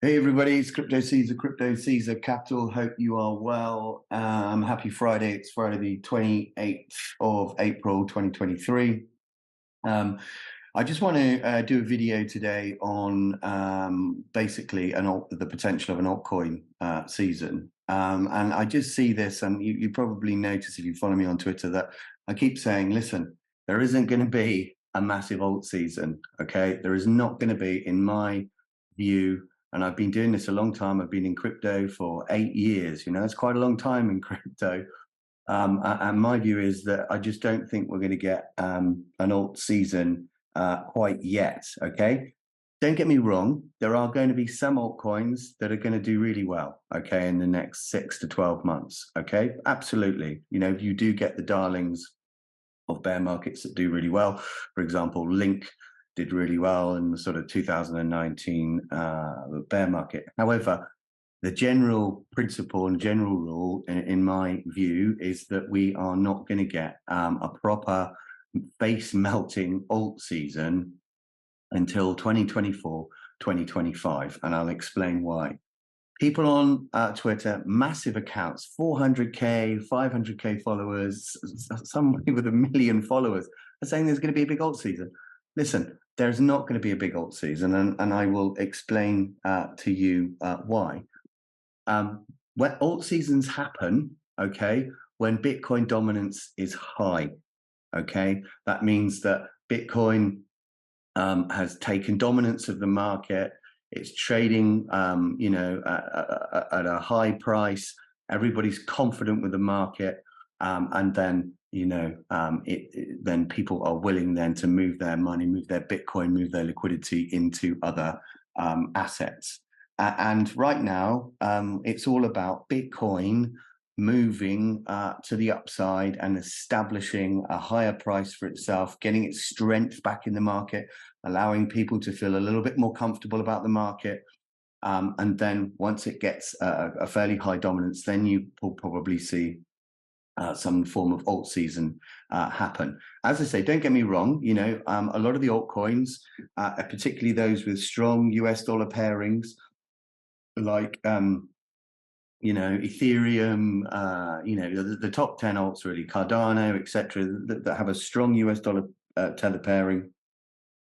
Hey everybody, it's Crypto Caesar Capital. Hope you are well. Happy Friday. It's Friday the 28th of April 2023. I just want to do a video today on basically the potential of an altcoin season. And I just see this, and you probably notice if you follow me on Twitter that I keep saying, listen, there isn't going to be a massive alt season, okay? There is not going to be, in my view. And I've been doing this a long time. I've been in crypto for 8 years. You know, it's quite a long time in crypto. And my view is that I just don't think we're going to get an alt season quite yet. Okay. Don't get me wrong. There are going to be some altcoins that are going to do really well. Okay. In the next 6 to 12 months. Okay. Absolutely. You know, you do get the darlings of bear markets that do really well. For example, Link did really well in the sort of 2019 bear market. However, the general principle and general rule, in my view, is that we are not going to get a proper face melting alt season until 2024, 2025. And I'll explain why. People on Twitter, massive accounts, 400K, 500K followers, somebody with 1 million followers, are saying there's going to be a big alt season. Listen, there's not going to be a big alt season, and I will explain to you why. When alt seasons happen, okay, when Bitcoin dominance is high, okay, that means that Bitcoin has taken dominance of the market. It's trading, you know, at a high price. Everybody's confident with the market, and then you know, then people are willing then to move their money, move their Bitcoin, move their liquidity into other assets. And right now, it's all about Bitcoin moving to the upside and establishing a higher price for itself, getting its strength back in the market, allowing people to feel a little bit more comfortable about the market. And then once it gets a fairly high dominance, then you will probably see some form of alt season happen. As I say, don't get me wrong, you know, a lot of the altcoins, particularly those with strong US dollar pairings, like you know, Ethereum, you know, the top 10 alts really, Cardano, etc., that have a strong US dollar tether pairing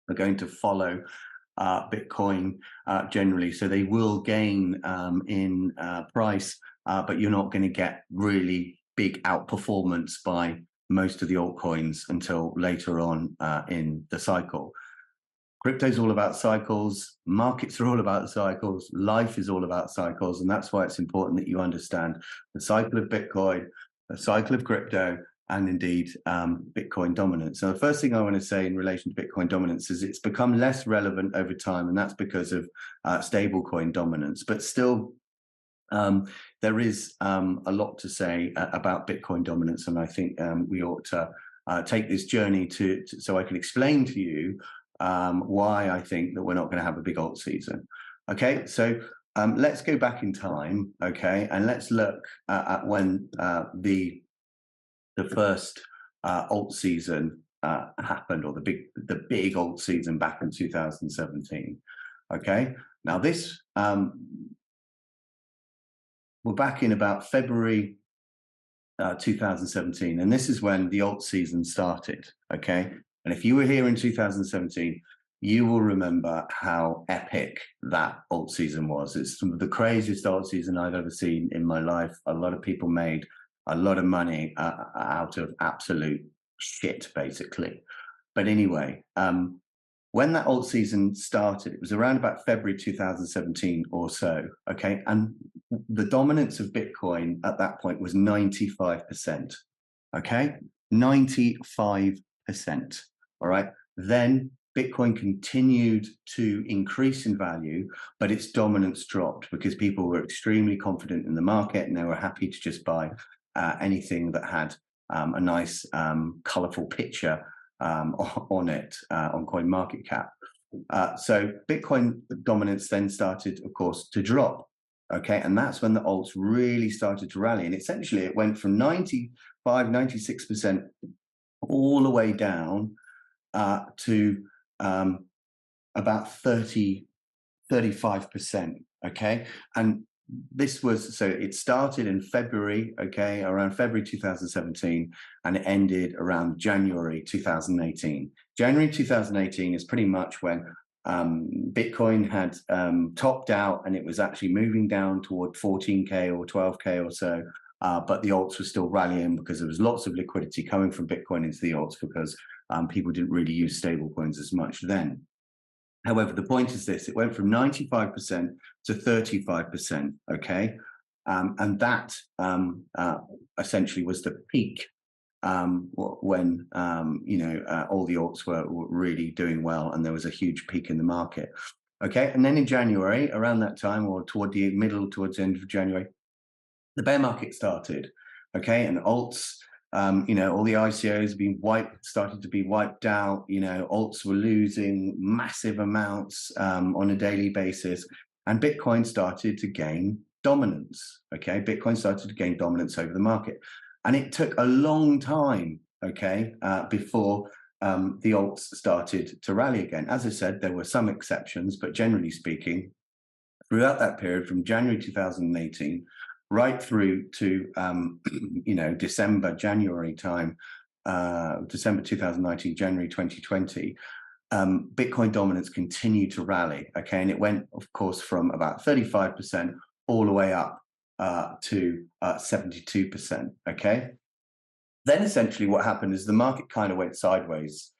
are going to follow Bitcoin generally. So they will gain in price, but you're not going to get really big outperformance by most of the altcoins until later on in the cycle. Crypto's all about cycles, markets are all about cycles, life is all about cycles, and that's why it's important that you understand the cycle of Bitcoin, the cycle of crypto, and indeed Bitcoin dominance. So the first thing I want to say in relation to Bitcoin dominance is it's become less relevant over time, and that's because of stablecoin dominance. But still, there is a lot to say about Bitcoin dominance, and I think we ought to take this journey so I can explain to you why I think that we're not going to have a big alt season. Okay, so let's go back in time, okay, and let's look at when the first alt season happened, or the big alt season back in 2017. Okay, now this we're back in about February 2017, and this is when the alt season started. Okay, and if you were here in 2017, you will remember how epic that alt season was. It's some of the craziest alt season I've ever seen in my life. A lot of people made a lot of money out of absolute shit, basically. But anyway, when that alt season started, it was around about February 2017 or so, okay? And the dominance of Bitcoin at that point was 95%, okay? 95%, all right? Then Bitcoin continued to increase in value, but its dominance dropped because people were extremely confident in the market and they were happy to just buy anything that had a nice, colorful picture on it, on CoinMarketCap. So Bitcoin dominance then started, of course, to drop. Okay, and that's when the alts really started to rally. And essentially, it went from 95, 96% all the way down to about 30, 35%. okay? And this was, so it started in February, okay, around February 2017, and it ended around January 2018. January 2018 is pretty much when Bitcoin had topped out, and it was actually moving down toward 14K or 12K or so. But the alts were still rallying because there was lots of liquidity coming from Bitcoin into the alts, because people didn't really use stable coins as much then. However, the point is this: it went from 95% to 35%, okay? And that essentially was the peak when all the alts were really doing well, and there was a huge peak in the market. Okay, and then in January, around that time, or towards the end of January, the bear market started. Okay, and alts, all the ICOs have been started to be wiped out. Alts were losing massive amounts on a daily basis, and Bitcoin started to gain dominance. Okay, Bitcoin started to gain dominance over the market. And it took a long time, okay, before the alts started to rally again. As I said, there were some exceptions, but generally speaking, throughout that period from January 2018 right through to December, January time, December 2019, January 2020, Bitcoin dominance continued to rally, okay, and it went, of course, from about 35% all the way up to 72%, okay. Then essentially what happened is the market kind of went sideways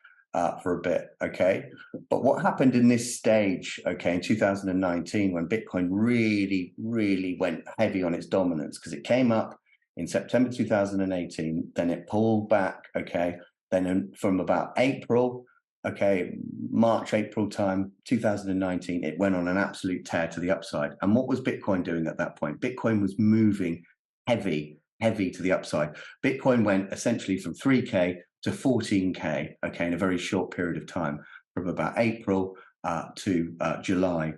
for a bit, okay? But what happened in this stage, okay, in 2019, when Bitcoin really, really went heavy on its dominance, because it came up in September 2018, then it pulled back, okay? Then from about April, okay, March, April time, 2019, it went on an absolute tear to the upside. And what was Bitcoin doing at that point? Bitcoin was moving heavy to the upside. Bitcoin went essentially from 3K to 14K, okay, in a very short period of time, from about April to July.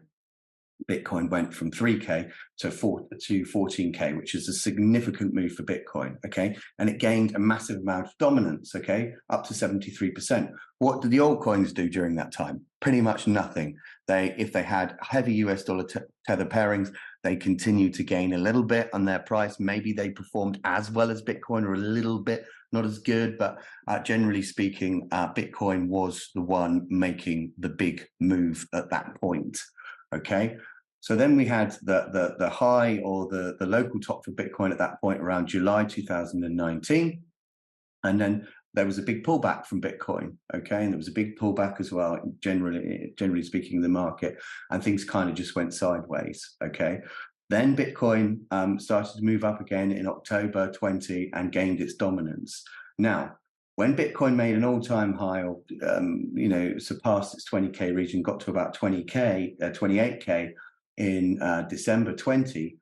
Bitcoin went from 3K to 14K, which is a significant move for Bitcoin, okay? And it gained a massive amount of dominance, okay, up to 73%. What did the altcoins do during that time? Pretty much nothing. If they had heavy US dollar tether pairings, they continued to gain a little bit on their price. Maybe they performed as well as Bitcoin, or a little bit, not as good, but generally speaking, Bitcoin was the one making the big move at that point. Okay, so then we had the high, or the local top for Bitcoin at that point around July 2019, and then there was a big pullback from Bitcoin. Okay, and there was a big pullback as well, generally speaking, in the market, and things kind of just went sideways. Okay, then Bitcoin started to move up again in October 20 and gained its dominance. Now, when Bitcoin made an all-time high, or surpassed its 20K region, got to about 28K in December 20,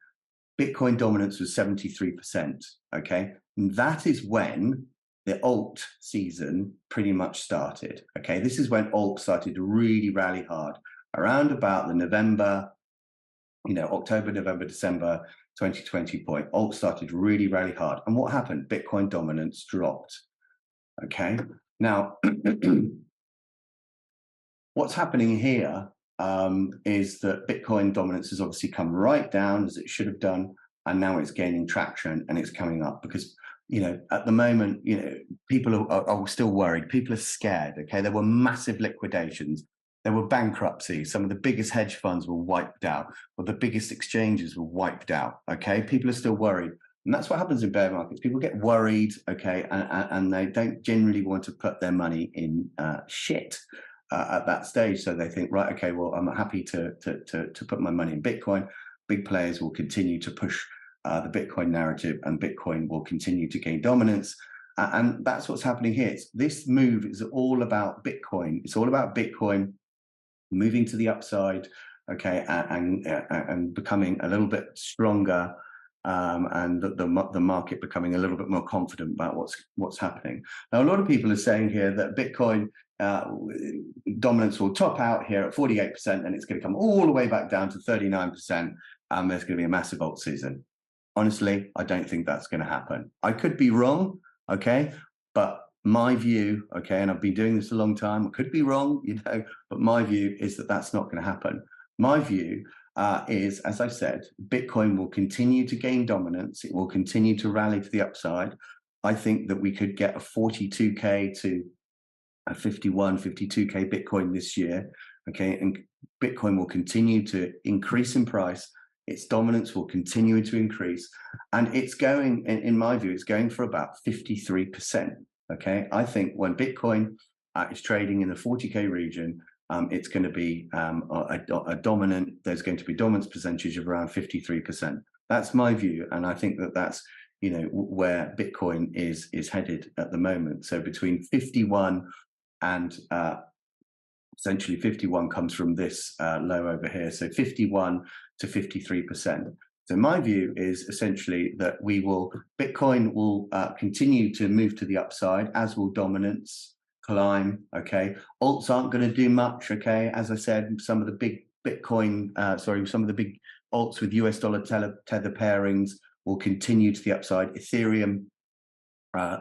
Bitcoin dominance was 73%. Okay, and that is when the alt season pretty much started. Okay, this is when alt started to really rally hard around about the November, October, November, December 2020 point. Alt started to really rally hard, and what happened? Bitcoin dominance dropped. Okay, now what's happening here is that Bitcoin dominance has obviously come right down, as it should have done, and now it's gaining traction and it's coming up because, at the moment, people are still worried. People are scared. Okay, there were massive liquidations. There were bankruptcies. Some of the biggest hedge funds were wiped out, or the biggest exchanges were wiped out. Okay, people are still worried. And that's what happens in bear markets. People get worried, okay, and they don't generally want to put their money in shit at that stage. So they think, right, okay, well, I'm happy to put my money in Bitcoin. Big players will continue to push the Bitcoin narrative, and Bitcoin will continue to gain dominance. And that's what's happening here. This move is all about Bitcoin. It's all about Bitcoin moving to the upside, okay, and becoming a little bit stronger. And the market becoming a little bit more confident about what's happening. Now, a lot of people are saying here that Bitcoin dominance will top out here at 48%, and it's going to come all the way back down to 39%, and there's going to be a massive alt season. Honestly, I don't think that's going to happen. I could be wrong, okay, but my view, okay, and I've been doing this a long time, I could be wrong, but my view is that that's not going to happen. My view is, as I said, Bitcoin will continue to gain dominance. It will continue to rally to the upside. I think that we could get a 42K to a 51, 52K Bitcoin this year. Okay, and Bitcoin will continue to increase in price. Its dominance will continue to increase, and it's going, in my view, it's going for about 53%. Okay, I think when Bitcoin is trading in the 40K region, it's going to be a dominant. There's going to be dominance percentage of around 53%. That's my view, and I think that that's where Bitcoin is headed at the moment. So between 51 and essentially 51 comes from this low over here, so 51 to 53%. So my view is essentially that Bitcoin will continue to move to the upside, as will dominance climb. Okay, alts aren't going to do much. Okay, as I said, some of the big Bitcoin, some of the big alts with US dollar tether pairings will continue to the upside. Ethereum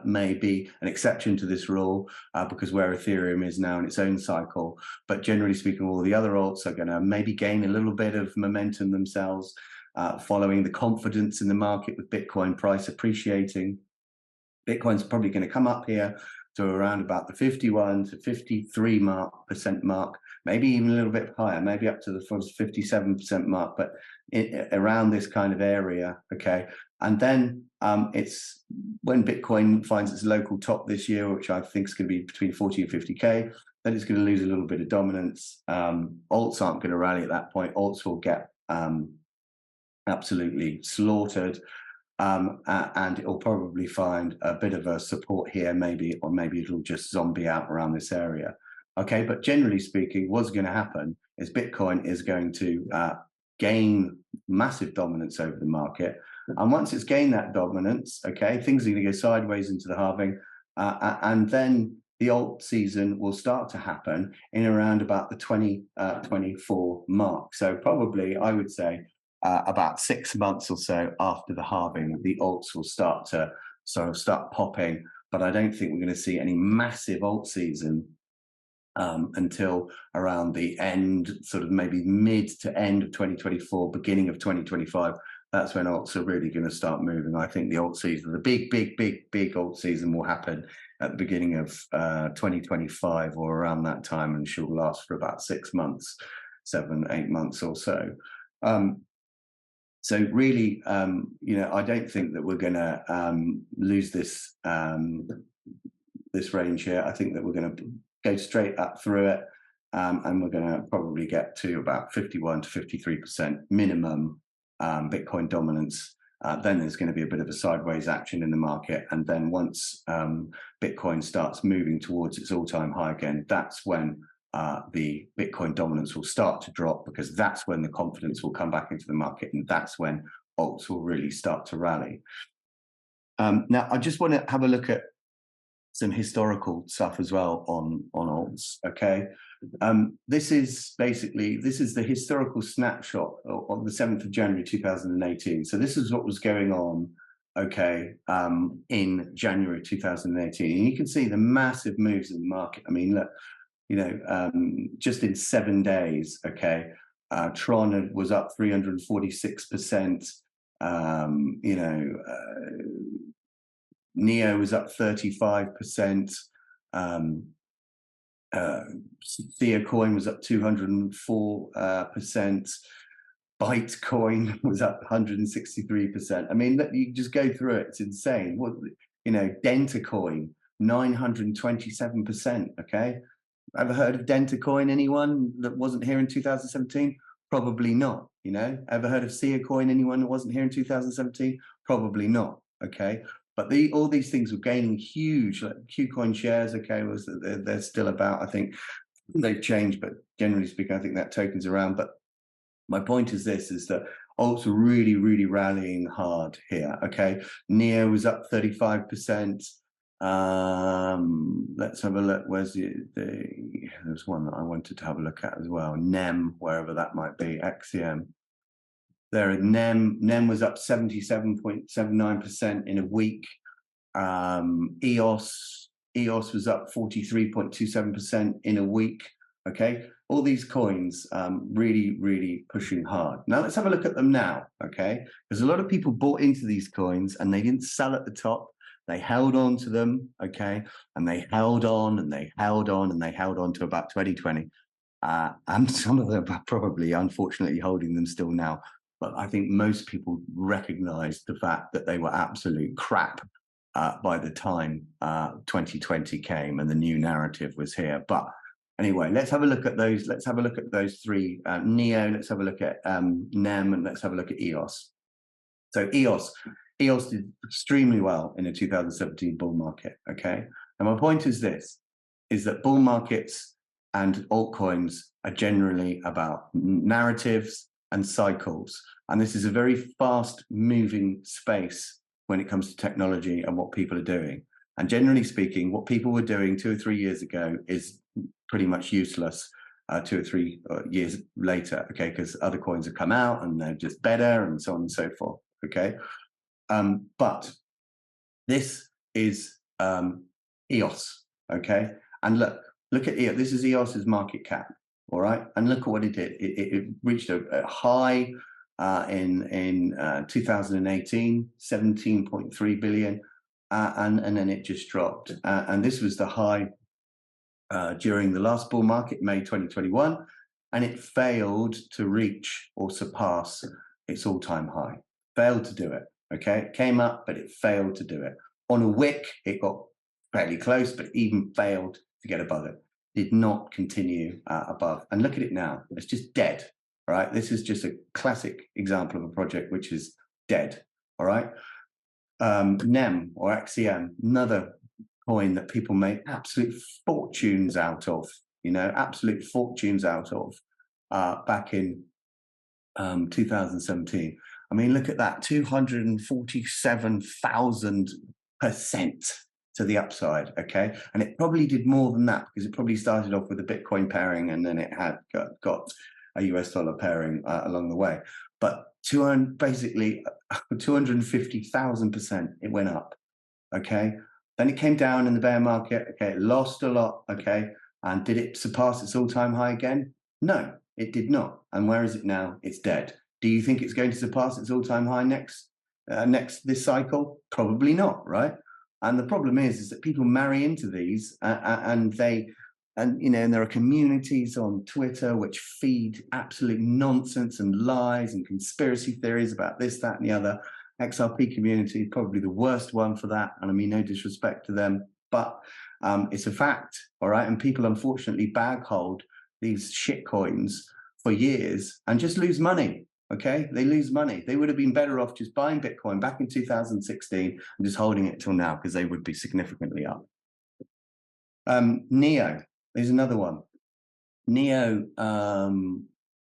may be an exception to this rule because where Ethereum is now in its own cycle. But generally speaking, all the other alts are going to maybe gain a little bit of momentum themselves following the confidence in the market with Bitcoin price appreciating. Bitcoin's probably going to come up here to around about the 51 to 53% mark, maybe even a little bit higher, maybe up to the 57% mark, but around this kind of area. Okay, and then it's when Bitcoin finds its local top this year, which I think is going to be between 40 and 50K, then it's going to lose a little bit of dominance. Alts aren't going to rally at that point. Alts will get absolutely slaughtered. And it'll probably find a bit of a support here, maybe, or maybe it'll just zombie out around this area. Okay, but generally speaking, what's going to happen is Bitcoin is going to gain massive dominance over the market. And once it's gained that dominance, okay, things are going to go sideways into the halving. And then the alt season will start to happen in around about the 2024 mark. So probably, I would say, about 6 months or so after the halving, the alts will start to start popping. But I don't think we're going to see any massive alt season until around the end, sort of maybe mid to end of 2024, beginning of 2025. That's when alts are really going to start moving. I think the alt season, the big alt season, will happen at the beginning of 2025 or around that time, and she'll last for about 6 months, 7-8 months or so. So really, I don't think that we're going to lose this this range here. I think that we're going to go straight up through it, and we're going to probably get to about 51 to 53% minimum Bitcoin dominance. Then there's going to be a bit of a sideways action in the market, and then once Bitcoin starts moving towards its all-time high again, that's when the Bitcoin dominance will start to drop, because that's when the confidence will come back into the market, and that's when alts will really start to rally. Now, I just want to have a look at some historical stuff as well on alts. Okay, this is the historical snapshot on the 7th of January 2018. So this is what was going on, okay, in January 2018, and you can see the massive moves in the market. I mean, look, just in 7 days, okay, Tron was up 346%. Neo was up 35%. Theacoin was up 204%. Bytecoin was up 163%. I mean, you just go through it; it's insane. Dentacoin 927%. Okay. Ever heard of Dentacoin? Anyone that wasn't here in 2017? Probably not. Ever heard of Seacoin? Anyone that wasn't here in 2017? Probably not. Okay, but all these things were gaining huge. Like Qcoin shares, okay, they're still about. I think they've changed, but generally speaking, I think that token's around. But my point is this: is that alts are really, really rallying hard here. Okay, Neo was up 35%. Let's have a look. Where's there's one that I wanted to have a look at as well. NEM, wherever that might be. XCM. There, NEM was up 77.79% in a week. EOS was up 43.27% in a week. Okay, all these coins really, really pushing hard. Now let's have a look at them now. Okay, because a lot of people bought into these coins and they didn't sell at the top. They held on to them. Okay, and they held on and they held on and they held on to about 2020. And some of them are probably, unfortunately, holding them still now. But I think most people recognized the fact that they were absolute crap by the time 2020 came and the new narrative was here. But anyway, let's have a look at those. Let's have a look at those three. NEO, let's have a look at NEM, and let's have a look at EOS. So EOS did extremely well in the 2017 bull market, okay? And my point is this, is that bull markets and altcoins are generally about narratives and cycles. And this is a very fast moving space when it comes to technology and what people are doing. And generally speaking, what people were doing 2 or 3 years ago is pretty much useless 2 or 3 years later, okay? Because other coins have come out and they're just better and so on and so forth, okay? But this is EOS, okay? And look at EOS. This is EOS's market cap, all right? And look at what it did. It reached a high in 2018, 17.3 billion, and then it just dropped. And this was the high during the last bull market, May 2021, and it failed to reach or surpass its all-time high. Failed to do it. Okay, it came up, but it failed to do it. On a wick, it got fairly close, but even failed to get above it. Did not continue above. And look at it now. It's just dead. All right. This is just a classic example of a project which is dead. All right. NEM or XEM, another coin that people make absolute fortunes out of. You know, absolute fortunes out of back in 2017. I mean, look at that, 247,000% to the upside, okay? And it probably did more than that because it probably started off with a Bitcoin pairing and then it had got a US dollar pairing along the way. But basically 250,000% it went up, okay? Then it came down in the bear market, okay? It lost a lot, okay? And did it surpass its all-time high again? No, it did not. And where is it now? It's dead. Do you think it's going to surpass its all-time high next this cycle? Probably not, right? And the problem is that people marry into these, and there are communities on Twitter which feed absolute nonsense and lies and conspiracy theories about this, that, and the other. XRP community is probably the worst one for that, and I mean no disrespect to them, but it's a fact, all right? And people unfortunately bag hold these shit coins for years and just lose money. Okay, they lose money. They would have been better off just buying Bitcoin back in 2016 and just holding it till now because they would be significantly up. NEO is another one. NEO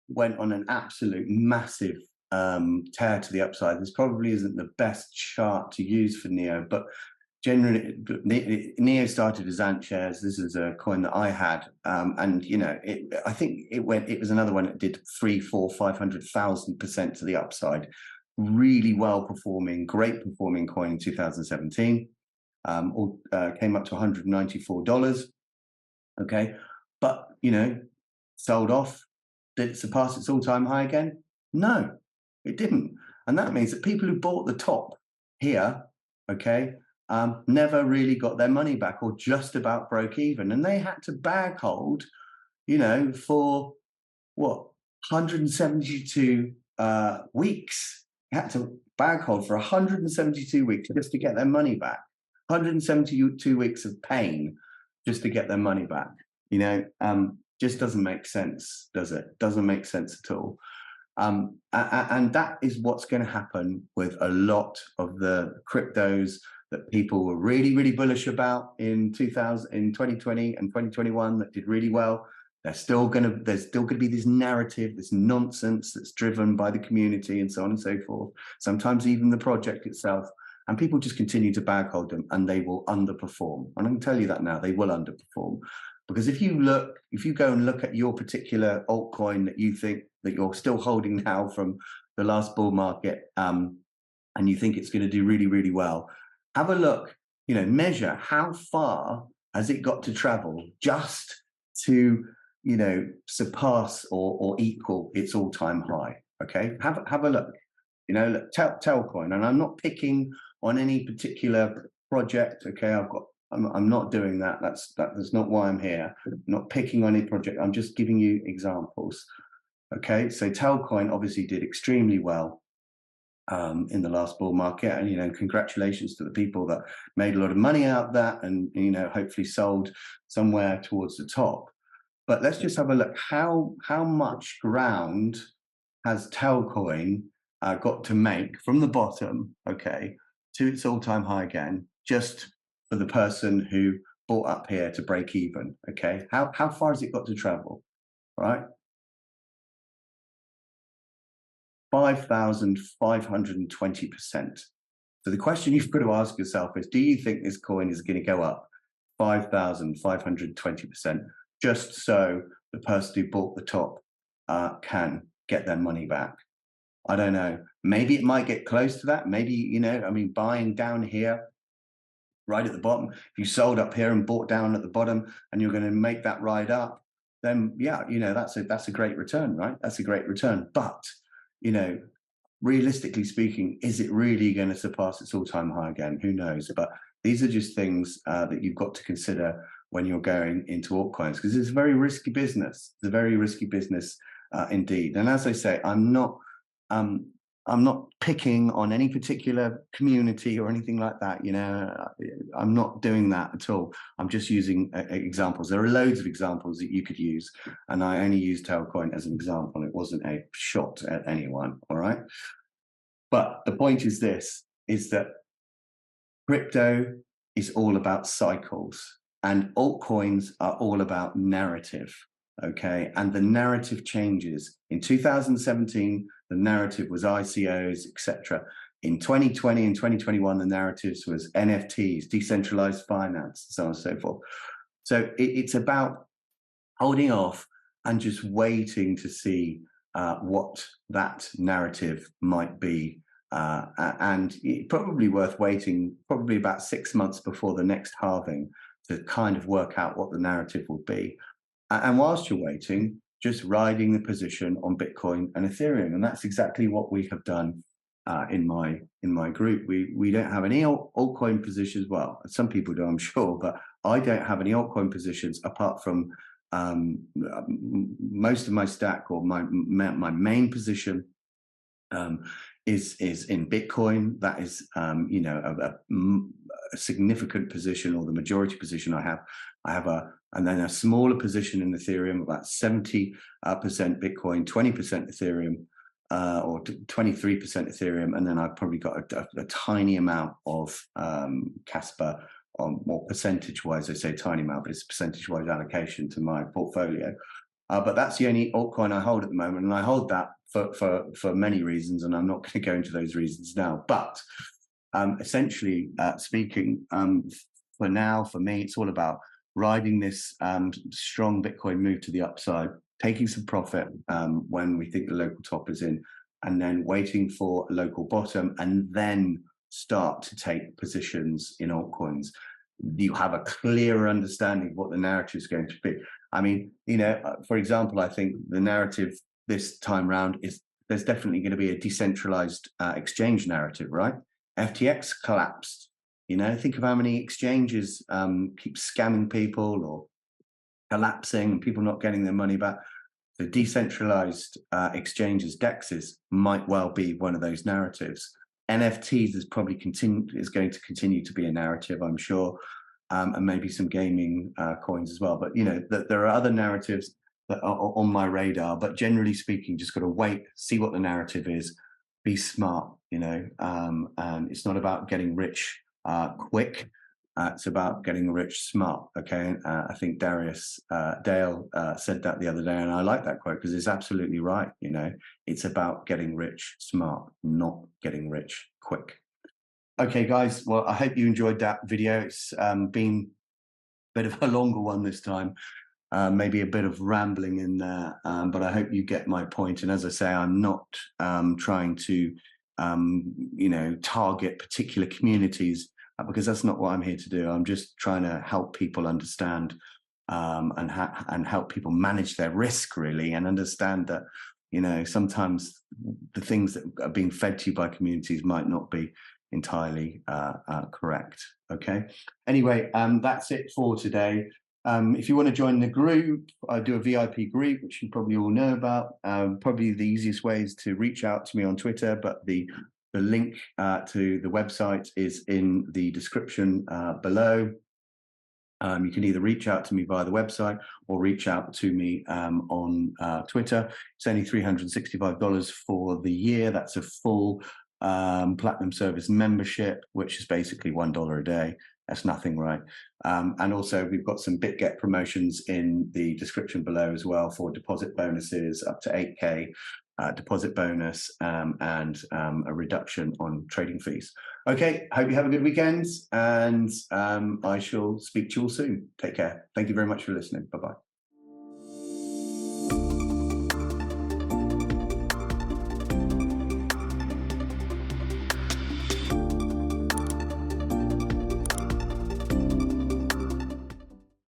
went on an absolute massive tear to the upside. This probably isn't the best chart to use for NEO, but generally, NEO started as Ant shares. This is a coin that I had, and you know, I think it was another one that did 300, 400, 500,000% to the upside. Really well performing, great performing coin in 2017. Came up to $194. Okay, but you know, sold off. Did it surpass its all-time high again? No, it didn't, and that means that people who bought the top here, okay, never really got their money back or just about broke even. And they had to bag hold, you know, for what, 172 weeks. They had to bag hold for 172 weeks just to get their money back. 172 weeks of pain just to get their money back. You know, just doesn't make sense, does it? Doesn't make sense at all. And that is what's going to happen with a lot of the cryptos that people were really, really bullish about in 2020 and 2021 that did really well. There's still going to be this narrative, this nonsense that's driven by the community and so on and so forth. Sometimes even the project itself, and people just continue to bag hold them, and they will underperform. And I can tell you that now, they will underperform, because if you go and look at your particular altcoin that you think that you're still holding now from the last bull market, and you think it's going to do really, really well, have a look, you know, measure how far has it got to travel just to surpass or equal its all-time high. Okay, have a look. Look, Telcoin, and I'm not picking on any particular project. Okay, I'm not doing that. That's not why I'm here. I'm not picking on any project. I'm just giving you examples. Okay, so Telcoin obviously did extremely well in the last bull market, and congratulations to the people that made a lot of money out of that, and hopefully sold somewhere towards the top. But let's just have a look. How much ground has Telcoin got to make from the bottom, okay, to its all-time high again, just for the person who bought up here to break even? Okay, how far has it got to travel? Right, 5,520%. So the question you've got to ask yourself is, do you think this coin is going to go up 5,520% just so the person who bought the top can get their money back? I don't know. Maybe it might get close to that. Maybe, buying down here, right at the bottom, if you sold up here and bought down at the bottom and you're going to make that ride up, then yeah, that's a great return, right? That's a great return. But, realistically speaking, is it really going to surpass its all-time high again? Who knows? But these are just things that you've got to consider when you're going into altcoins, because it's a very risky business. It's a very risky business indeed. And as I say, I'm not picking on any particular community or anything like that. I'm not doing that at all. I'm just using examples. There are loads of examples that you could use, and I only used Telcoin as an example. It wasn't a shot at anyone, all right? But the point is this, is that crypto is all about cycles, and altcoins are all about narrative. Okay, and the narrative changes. In 2017, the narrative was ICOs, etc. In 2020 and 2021, the narratives was NFTs, decentralized finance, so on and so forth. So it's about holding off and just waiting to see what that narrative might be. And probably worth waiting probably about 6 months before the next halving to kind of work out what the narrative will be. And whilst you're waiting, just riding the position on Bitcoin and Ethereum. And that's exactly what we have done in my group. We don't have any altcoin positions. Well, some people do, I'm sure, but I don't have any altcoin positions apart from most of my stack, or my main position is in Bitcoin. That is, a significant position, or the majority position I have. And then a smaller position in Ethereum, about 70% Bitcoin, 20% Ethereum, or 23% Ethereum. And then I've probably got a tiny amount of Casper, or percentage-wise, I say tiny amount, but it's a percentage-wise allocation to my portfolio. But that's the only altcoin I hold at the moment, and I hold that for many reasons, and I'm not going to go into those reasons now. But essentially speaking, for now, for me, it's all about riding this strong Bitcoin move to the upside, taking some profit when we think the local top is in, and then waiting for a local bottom, and then start to take positions in altcoins. You have a clearer understanding of what the narrative is going to be. I mean, for example, I think the narrative this time round is there's definitely going to be a decentralized exchange narrative, right? FTX collapsed. Think of how many exchanges keep scamming people or collapsing, and people not getting their money back. The decentralized exchanges, DEXs, might well be one of those narratives. NFTs is probably going to continue to be a narrative, I'm sure, and maybe some gaming coins as well. But there are other narratives that are on my radar. But generally speaking, just got to wait, see what the narrative is, be smart. And it's not about getting rich quick. It's about getting rich smart. Okay, I think Dale said that the other day, and I like that quote because it's absolutely right. It's about getting rich smart, not getting rich quick. Okay, guys. Well, I hope you enjoyed that video. It's been a bit of a longer one this time. Maybe a bit of rambling in there, but I hope you get my point. And as I say, I'm not trying to, target particular communities, because that's not what I'm here to do. I'm just trying to help people understand and help people manage their risk, really, and understand that, you know, sometimes the things that are being fed to you by communities might not be entirely correct. Okay. Anyway, that's it for today. If you want to join the group, I do a VIP group, which you probably all know about. Probably the easiest way is to reach out to me on Twitter, but the link to the website is in the description below. You can either reach out to me via the website or reach out to me on Twitter. It's only $365 for the year. That's a full platinum service membership, which is basically $1 a day. That's nothing, right? And also, we've got some Bitget promotions in the description below as well for deposit bonuses up to 8K. Deposit bonus and a reduction on trading fees. Okay, hope you have a good weekend, and I shall speak to you all soon. Take care. Thank you very much for listening. Bye-bye.